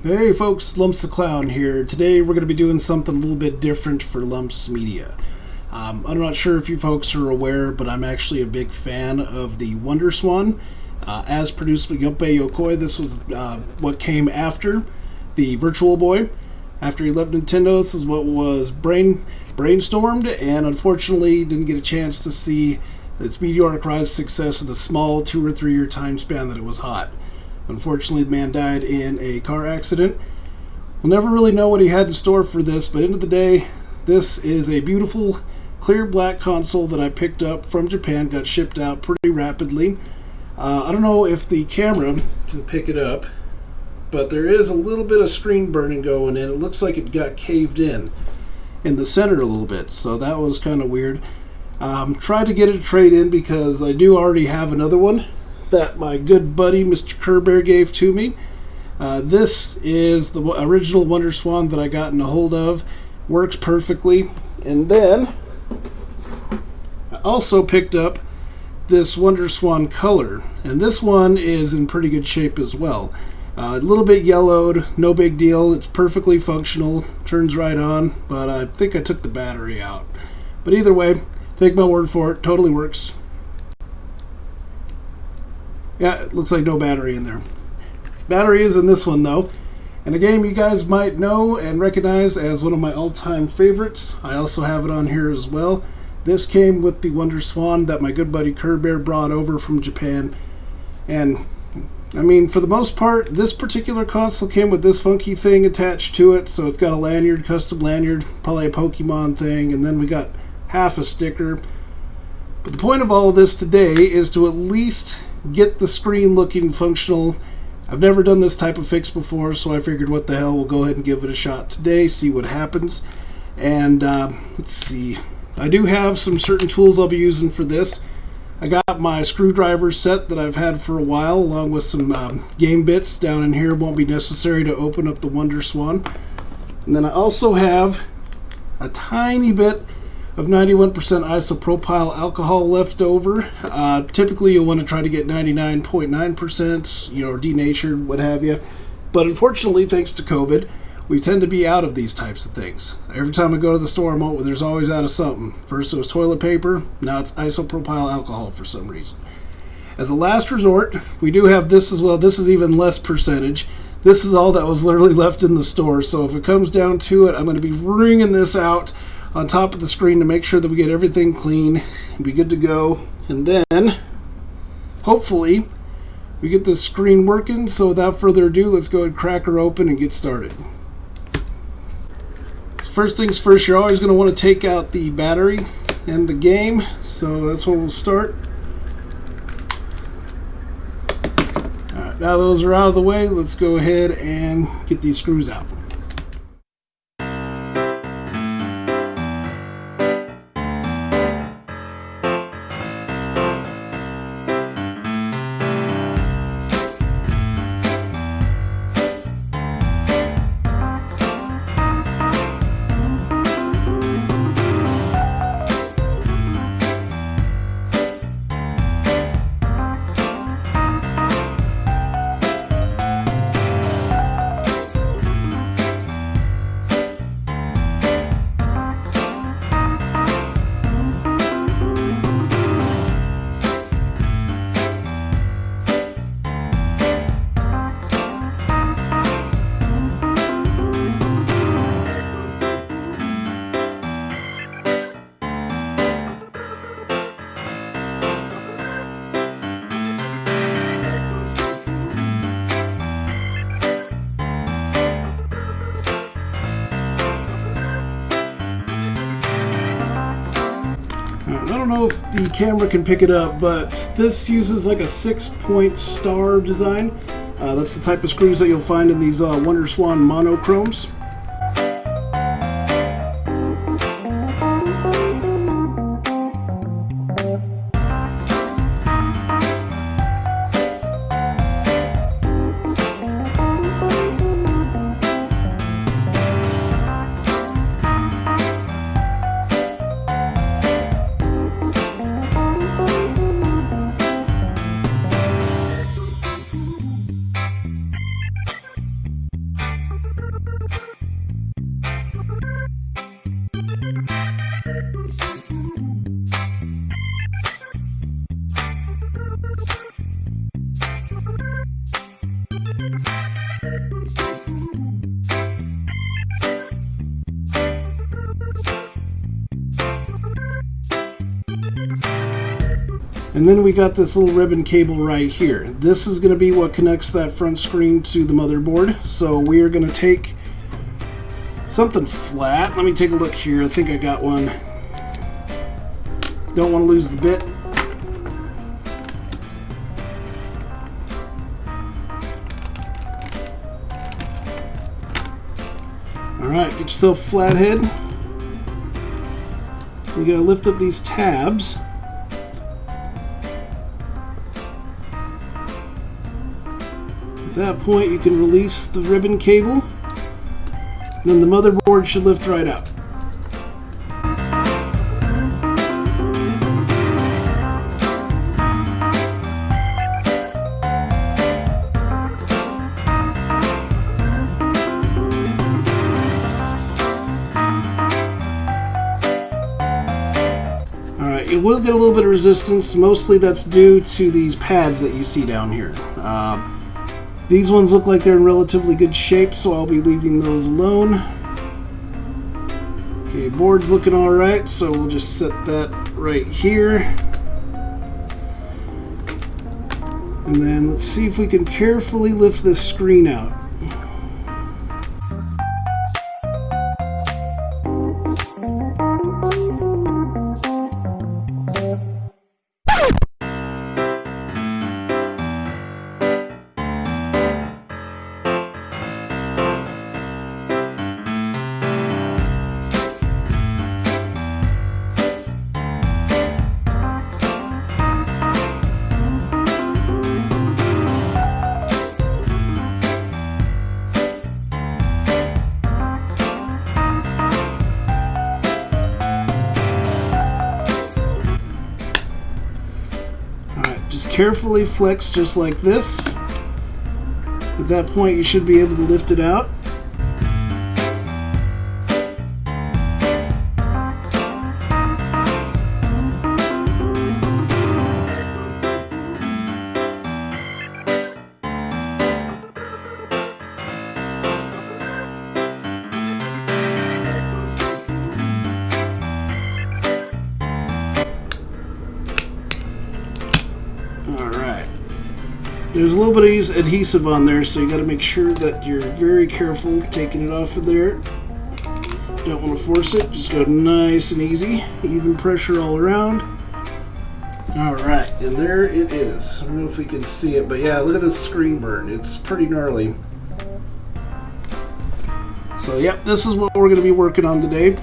Hey folks, Lumpz the Clown here. Today we're going to be doing something a little bit different for Lumpz Media. I'm not sure if you folks are aware, but I'm actually a big fan of the WonderSwan. As produced by Gunpei Yokoi, this was what came after the Virtual Boy. After he left Nintendo, this is what was brainstormed, and unfortunately didn't get a chance to see its meteoric rise success in the small 2 or 3 year time span that it was hot. Unfortunately, the man died in a car accident. We'll never really know what he had in store for this, but end of the day, this is a beautiful, clear black console that I picked up from Japan, got shipped out pretty rapidly. I don't know if the camera can pick it up, but there is a little bit of screen burning going in. It looks like it got caved in the center a little bit, so that was kind of weird. Tried to get it a trade in because I do already have another one that my good buddy Mr. Kerbear gave to me. This is the original WonderSwan that I gotten a hold of. Works perfectly. And then I also picked up this WonderSwan Color, and this one is in pretty good shape as well. A little bit yellowed, no big deal. It's perfectly functional, turns right on, but I think I took the battery out. But either way, take my word for it, totally works. Yeah, it looks like no battery in there. Battery is in this one though, and a game you guys might know and recognize as one of my all-time favorites. I also have it on here as well. This came with the WonderSwan that my good buddy Kerbear brought over from Japan, and I mean, for the most part, this particular console came with this funky thing attached to it, so it's got a lanyard, custom lanyard, probably a Pokemon thing, and then we got half a sticker. But the point of all of this today is to at least get the screen looking functional. I've never done this type of fix before, so I figured what the hell, we'll go ahead and give it a shot today, see what happens. And let's see, I do have some certain tools I'll be using for this. I got my screwdriver set that I've had for a while, along with some game bits down in here. Won't be necessary to open up the WonderSwan. And then I also have a tiny bit of 91% isopropyl alcohol left over. Typically you'll want to try to get 99.9%, or denatured, what have you. But unfortunately, thanks to COVID, we tend to be out of these types of things. Every time I go to the store, there's always out of something. First it was toilet paper, now it's isopropyl alcohol for some reason. As a last resort, we do have this as well. This is even less percentage. This is all that was literally left in the store, so if it comes down to it, I'm going to be wringing this out on top of the screen to make sure that we get everything clean and be good to go. And then hopefully we get this screen working. So without further ado, let's go ahead and crack her open and get started. So first things first, you're always going to want to take out the battery and the game, so that's where we'll start. Alright, now those are out of the way, let's go ahead and get these screws out. I don't know if the camera can pick it up, but this uses like a 6-point star design. That's the type of screws that you'll find in these WonderSwan Monochromes. And then we got this little ribbon cable right here. This is going to be what connects that front screen to the motherboard. So we are going to take something flat. Let me take a look here. I think I got one. Don't want to lose the bit. Alright, get yourself a flat head. You gotta lift up these tabs. At that point, you can release the ribbon cable. Then the motherboard should lift right out. Alright, it will get a little bit of resistance. Mostly that's due to these pads that you see down here. These ones look like they're in relatively good shape, so I'll be leaving those alone. Okay, board's looking alright, so we'll just set that right here. And then let's see if we can carefully lift this screen out. Carefully flex just like this. At that point, you should be able to lift it out. There's a little bit of adhesive on there, so you got to make sure that you're very careful taking it off of there. Don't want to force it, just go nice and easy, even pressure all around. Alright, and there it is. I don't know if we can see it, but yeah, look at this screen burn. It's pretty gnarly. So yep, this is what we're going to be working on today.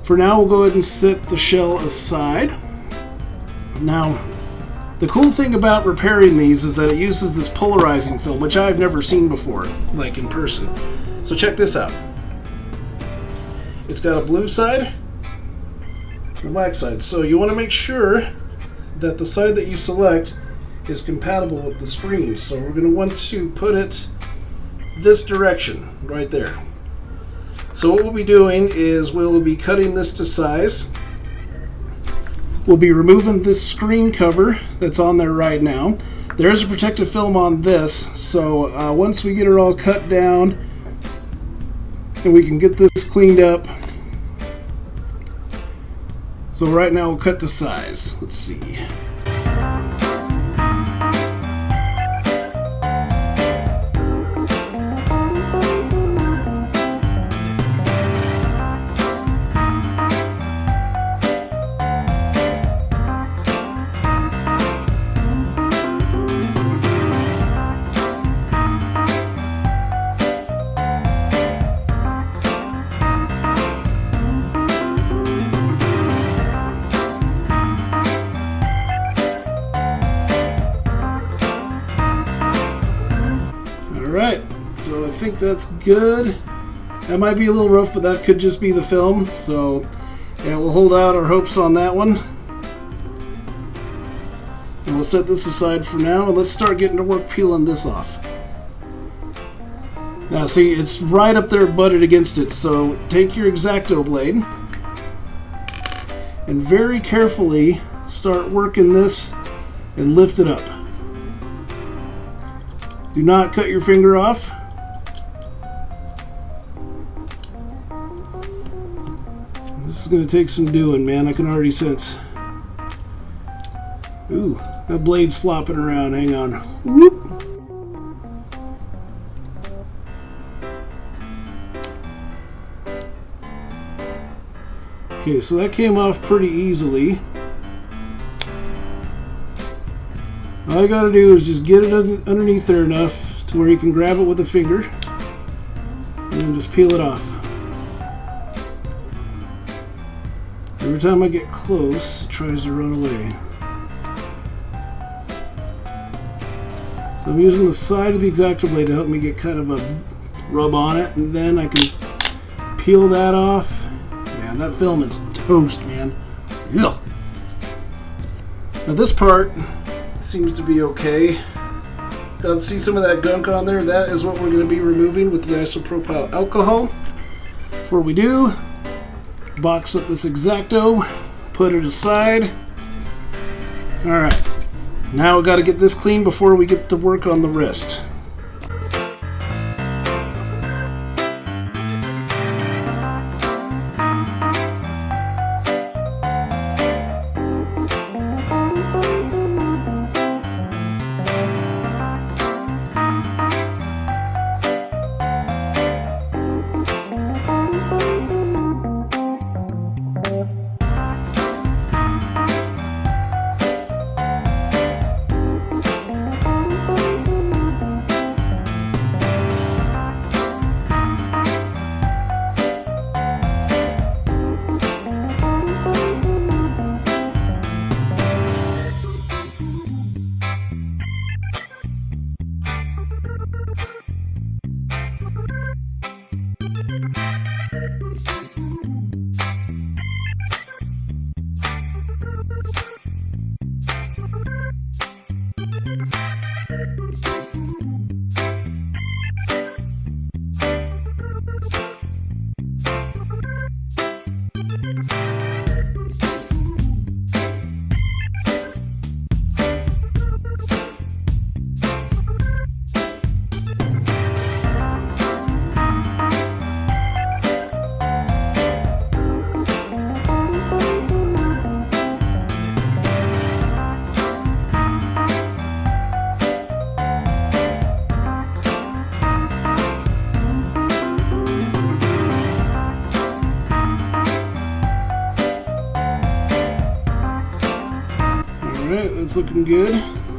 For now, we'll go ahead and set the shell aside. Now, the cool thing about repairing these is that it uses this polarizing film, which I've never seen before, like in person. So check this out. It's got a blue side and a black side. So you want to make sure that the side that you select is compatible with the screen. So we're going to want to put it this direction, right there. So what we'll be doing is we'll be cutting this to size. We'll be removing this screen cover that's on there right now. There's a protective film on this, so once we get it all cut down and we can get this cleaned up. So right now we'll cut to size. Let's see. Alright, so I think that's good. That might be a little rough, but that could just be the film. So yeah, we'll hold out our hopes on that one. And we'll set this aside for now, and let's start getting to work peeling this off. Now see, it's right up there butted against it, so take your X-Acto blade and very carefully start working this and lift it up. Do not cut your finger off. This is going to take some doing, man. I can already sense. Ooh, that blade's flopping around. Hang on. Whoop. Okay, so that came off pretty easily. All you gotta do is just get it underneath there enough to where you can grab it with a finger and then just peel it off. Every time I get close, it tries to run away. So I'm using the side of the X-Acto blade to help me get kind of a rub on it, and then I can peel that off. Man, that film is toast, man. Ugh. Now this part seems to be okay. See some of that gunk on there? That is what we're going to be removing with the isopropyl alcohol. Before we do, box up this X-Acto, put it aside. Alright, now we got to get this clean before we get to work on the rest. Alright, that's looking good.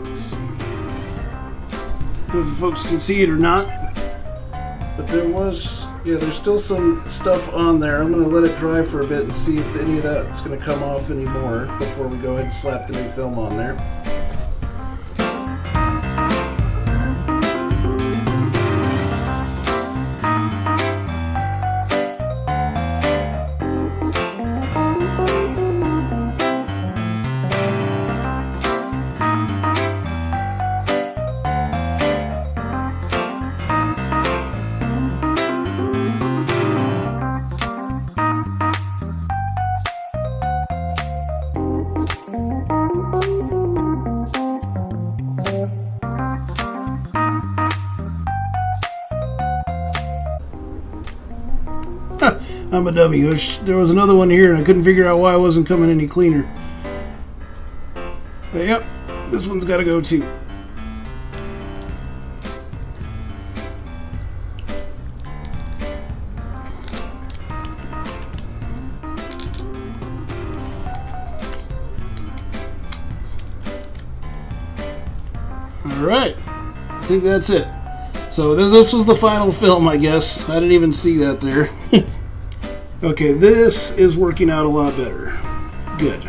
Let's see if folks can see it or not. But there's still some stuff on there. I'm going to let it dry for a bit and see if any of that's going to come off anymore before we go ahead and slap the new film on there. I'm a dummy. There was another one here and I couldn't figure out why it wasn't coming any cleaner. But yep, this one's got to go too. Alright, I think that's it. So this was the final film, I guess. I didn't even see that there. Okay, this is working out a lot better. Good.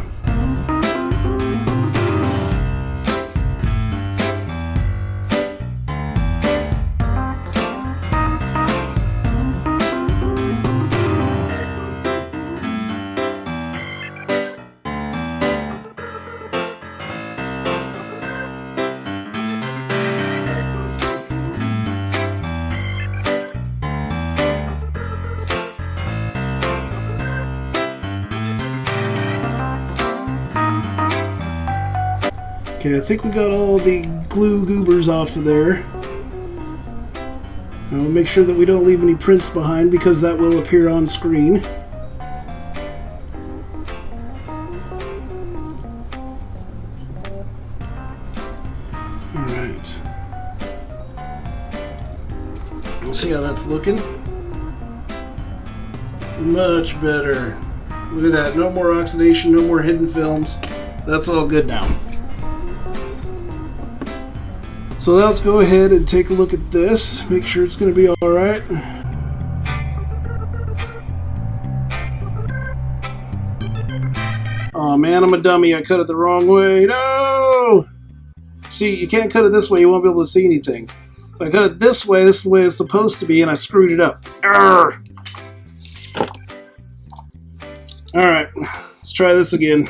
Okay, I think we got all the glue goobers off of there. Now we'll make sure that we don't leave any prints behind because that will appear on screen. See how that's looking? Much better. Look at that. No more oxidation, no more hidden films. That's all good now. So let's go ahead and take a look at this. Make sure it's going to be alright. Oh man, I'm a dummy. I cut it the wrong way. No! See, you can't cut it this way. You won't be able to see anything. So I cut it this way. This is the way it's supposed to be, and I screwed it up. Arrgh! Alright, let's try this again.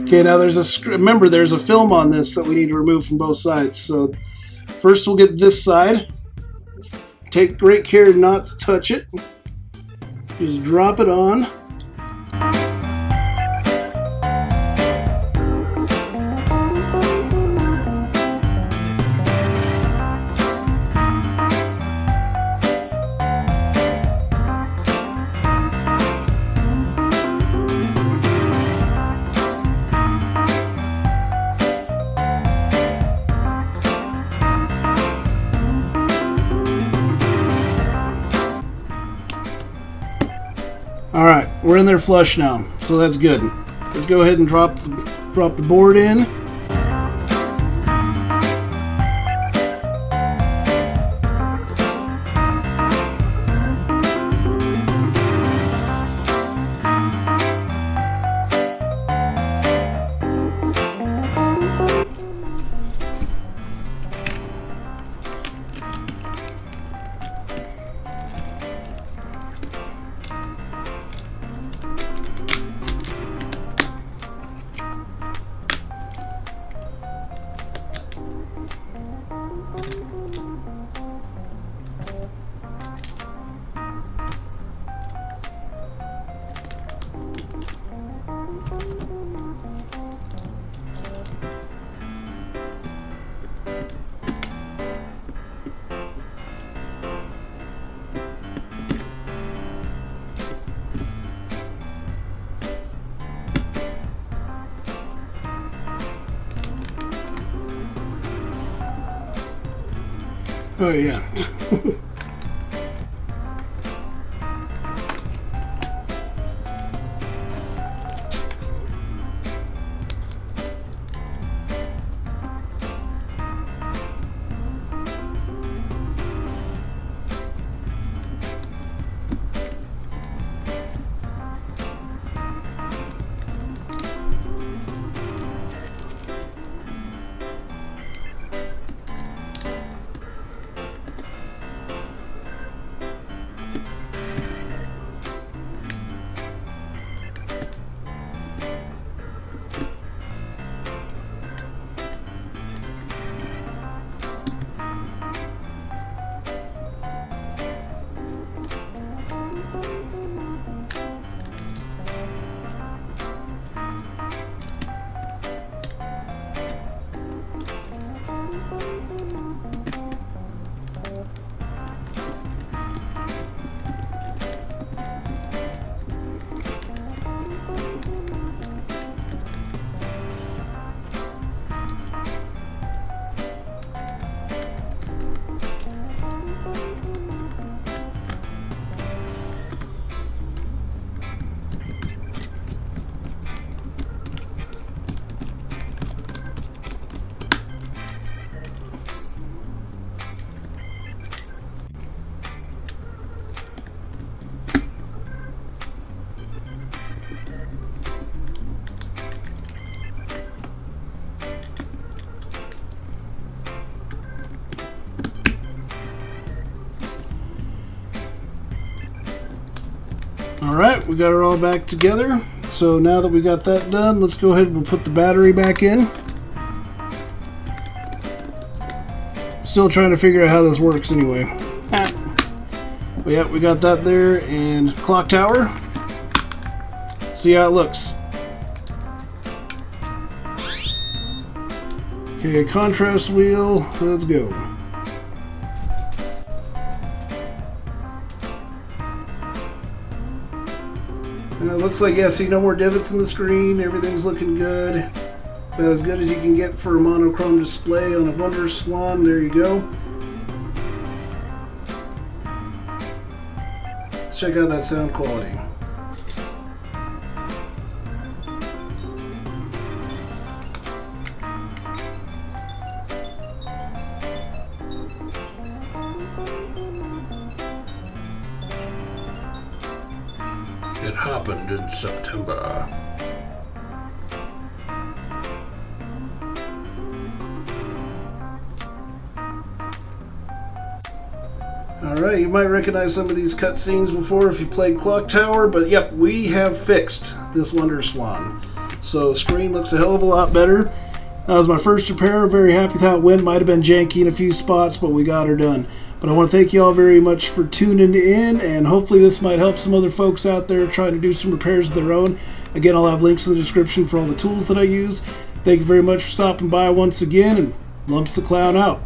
Okay, now remember there's a film on this that we need to remove from both sides. So first we'll get this side. Take great care not to touch it. Just drop it on. Alright, we're in there flush now, so that's good. Let's go ahead and drop the board in. Oh yeah. Alright, we got it all back together. So now that we got that done, let's go ahead and put the battery back in. Still trying to figure out how this works anyway. But yeah, we got that there, and clock tower. See how it looks. Okay, contrast wheel, let's go. Looks like, yeah, see, no more divots in the screen. Everything's looking good. About as good as you can get for a monochrome display on a WonderSwan. There you go. check out that sound quality. It happened in September. Alright, you might recognize some of these cutscenes before if you played Clock Tower, but yep, we have fixed this WonderSwan. So screen looks a hell of a lot better. That was my first repair. Very happy with how it went. Might have been janky in a few spots, but we got her done. But I want to thank you all very much for tuning in, and hopefully this might help some other folks out there trying to do some repairs of their own. Again, I'll have links in the description for all the tools that I use. Thank you very much for stopping by once again, and Lumpz the Clown out.